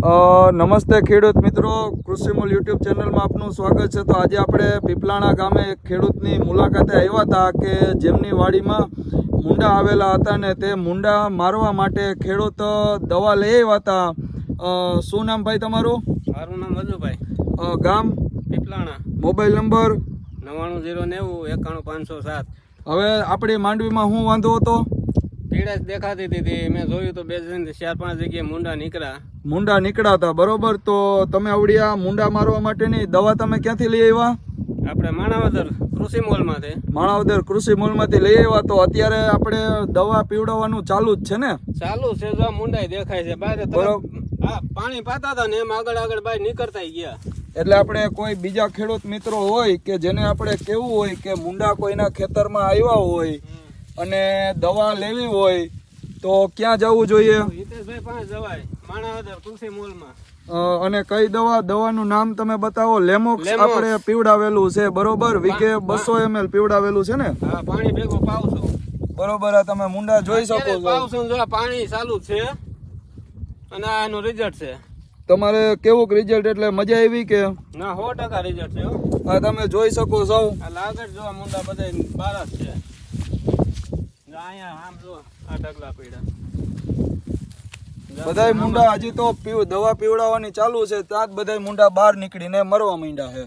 નમસ્તે ખેડૂત મિત્રો, કૃષિમૂલ યુટ્યુબ ચેનલમાં આપનું સ્વાગત છે। તો આજે આપણે પીપલાણા ગામે એક ખેડૂતની મુલાકાતે આવ્યા હતા કે જેમની વાડીમાં મૂંડા આવેલા હતા ને તે મૂંડા મારવા માટે ખેડૂત દવા લઈ આવ્યા હતા। શું નામ ભાઈ તમારું? મારું નામ મજુભાઈ, ગામ પીપલાણા, મોબાઈલ નંબર 9909915507। હવે આપણી માંડવીમાં શું વાંધો હતો? પીડા દેખાતી હતી, મેં જોયું તો 4-5 જગ્યાએ મૂંડા નીકળ્યા હતા, બરોબર। તો તમે આવડી આ મૂંડા મારવા માટેની દવા તમે ક્યાંથી લઈ આવ્યા? આપણે માણાવદર કૃષિ મોલમાંથી। માણાવદર કૃષિ મોલમાંથી લઈ આવ્યા। તો અત્યારે આપણે દવા પીવડાવવાનું ચાલુ જ છે ને? ચાલુ છે, જો મૂંડા દેખાય છે બહાર, પાણી પાતા હતા ને એમ આગળ બહાર નીકળતા ગયા। એટલે આપણે કોઈ બીજા ખેડૂત મિત્રો હોય કે જેને આપણે કેવું હોય કે મૂંડા કોઈના ખેતરમાં આવ્યા હોય અને દવા લેવી હોય તો ક્યાં જવું જોઈએ? હિતેશભાઈ પાસે જવાય, માણાવદર કૃષિ મોલમાં। અને કઈ દવાનું નામ તમે બતાવો? લેમોક્સ આપણે પીવડાવેલું છે, બરોબર? વીઘે 200 ml પીવડાવેલું છે ને? હા, પાણી ભેગો પાવશો, બરોબર। આ તમે મૂંડા જોઈ શકો છો, પાવશો જો પાણી ચાલુ છે અને આ એનું રિઝલ્ટ છે। તમારે કેવું રિઝલ્ટ? એટલે મજા આવી કે ના? 100% રિઝલ્ટ છે। આ તમે જોઈ શકો છો, આ લાગત જો મૂંડા બધા બાર જ છે। અહીંયા આમ જો આ ઢગલા પીડા બધાય મૂંડા હજી તો દવા પીવડાવવાની ચાલુ છે, ત્યાં જ બધાય મૂંડા બહાર નીકળીને મરવા માંડ્યા છે।